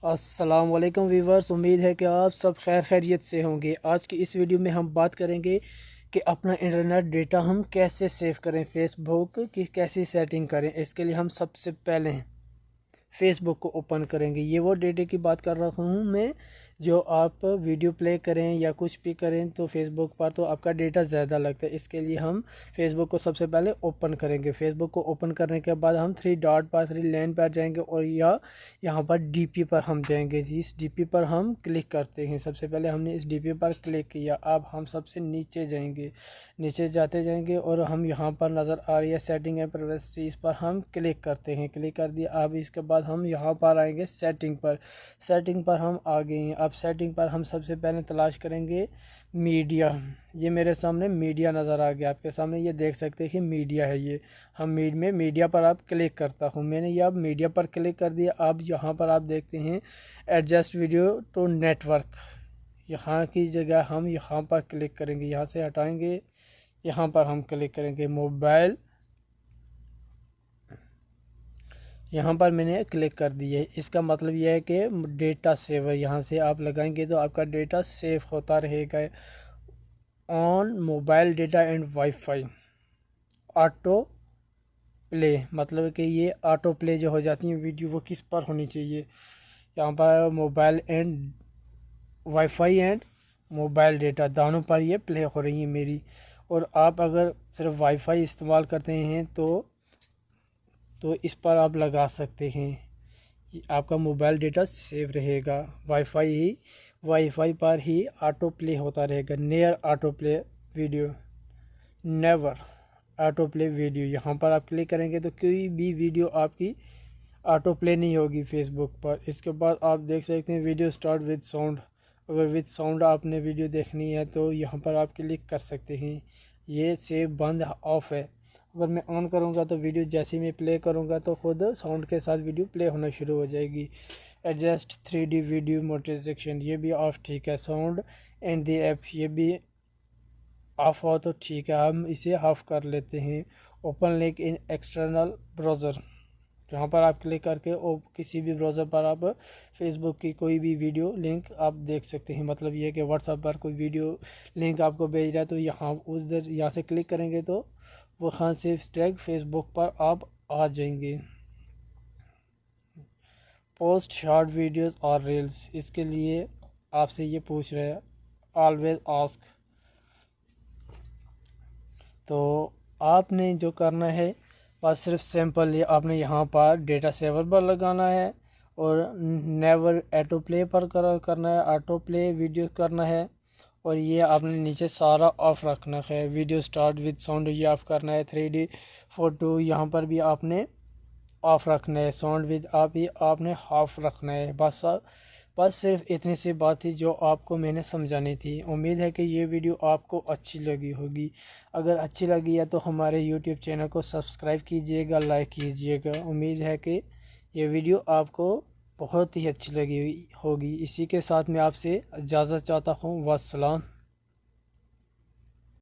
अस्सलाम वालेकुम वीवर्स, उम्मीद है कि आप सब खैरियत से होंगे। आज की इस वीडियो में हम बात करेंगे कि अपना इंटरनेट डेटा हम कैसे सेव करें, फेसबुक की कैसी सेटिंग करें। इसके लिए हम सबसे पहले फेसबुक को ओपन करेंगे। ये वो डेटे की बात कर रहा हूँ मैं, जो आप वीडियो प्ले करें या कुछ भी करें तो फेसबुक पर तो आपका डेटा ज़्यादा लगता है। इसके लिए हम फेसबुक को सबसे पहले ओपन करेंगे। फेसबुक को ओपन करने के बाद हम थ्री डॉट पर, थ्री लाइन पर जाएंगे और यहाँ पर डीपी पर हम जाएंगे। इस डीपी पर हम क्लिक करते हैं। सबसे पहले हमने इस डीपी पर क्लिक किया। अब हम सबसे नीचे जाएंगे, नीचे जाते जाएंगे और हम यहाँ पर नज़र आ रही है सेटिंग एंड प्राइवेसी, इस पर हम क्लिक करते हैं। क्लिक कर दिया। अब इसके बाद हम यहाँ पर आएंगे सेटिंग पर। सेटिंग पर हम आ गए हैं। अब सेटिंग पर हम सबसे पहले तलाश करेंगे मीडिया। ये मेरे सामने मीडिया नज़र आ गया, आपके सामने ये देख सकते हैं कि मीडिया है। ये हम मीडिया पर आप क्लिक करता हूँ। मैंने ये अब मीडिया पर क्लिक कर दिया। अब यहाँ पर आप देखते हैं एडजस्ट वीडियो टू नेटवर्क, यहाँ की जगह हम यहाँ पर क्लिक करेंगे। यहाँ से हटाएंगे, यहाँ पर हम क्लिक करेंगे मोबाइल। यहाँ पर मैंने क्लिक कर दिया है। इसका मतलब यह है कि डेटा सेवर यहाँ से आप लगाएंगे तो आपका डेटा सेव होता रहेगा on mobile data and wifi. Auto play मतलब कि ये ऑटो प्ले जो हो जाती है वीडियो, वो किस पर होनी चाहिए? यहाँ पर mobile and wifi and mobile data दोनों पर ये प्ले हो रही है मेरी। और आप अगर सिर्फ वाईफाई इस्तेमाल करते हैं तो इस पर आप लगा सकते हैं, आपका मोबाइल डेटा सेव रहेगा। वाईफाई पर ही ऑटो प्ले होता रहेगा। Near auto play video, never auto play video. यहाँ पर आप क्लिक करेंगे तो कोई भी वीडियो आपकी ऑटो प्ले नहीं होगी फेसबुक पर। इसके बाद आप देख सकते हैं वीडियो स्टार्ट विद साउंड। अगर विद साउंड आपने वीडियो देखनी है तो यहाँ पर आप क्लिक कर सकते हैं। ये सेव बंद ऑफ है। अगर मैं ऑन करूँगा तो वीडियो जैसे ही मैं प्ले करूँगा तो ख़ुद साउंड के साथ वीडियो प्ले होना शुरू हो जाएगी। एडजस्ट 3D वीडियो मोटिवेशन, ये भी ऑफ ठीक है। साउंड एंड द ऐप, ये भी ऑफ हो तो ठीक है, हम इसे ऑफ कर लेते हैं। Open link in external browser, जहाँ पर आप क्लिक करके और किसी भी ब्राउज़र पर आप फेसबुक की कोई भी वीडियो लिंक आप देख सकते हैं। मतलब ये कि व्हाट्सएप पर कोई वीडियो लिंक आपको भेज रहा है तो यहाँ से क्लिक करेंगे तो वहाँ से डायरेक्ट फेसबुक पर आप आ जाएंगे। पोस्ट शॉर्ट वीडियोस और रील्स, इसके लिए आपसे ये पूछ रहे हैं ऑलवेज आस्क। तो आपने जो करना है बस सिर्फ सिंपल ये आपने यहाँ पर डेटा सेवर पर लगाना है और नेवर ऑटो प्ले पर करना है, ऑटो प्ले वीडियो करना है। और ये आपने नीचे सारा ऑफ रखना है। वीडियो स्टार्ट विद साउंड ये ऑफ करना है। 3D फोटो यहाँ पर भी आपने ऑफ रखना है। साउंड विद आप ही आपने ऑफ रखना है। बस सिर्फ इतनी सी बात थी जो आपको मैंने समझानी थी। उम्मीद है कि ये वीडियो आपको अच्छी लगी होगी। अगर अच्छी लगी है तो हमारे यूट्यूब चैनल को सब्सक्राइब कीजिएगा, लाइक कीजिएगा। उम्मीद है कि ये वीडियो आपको बहुत ही अच्छी लगी होगी। इसी के साथ मैं आपसे इजाज़त चाहता हूँ। वस्सलाम।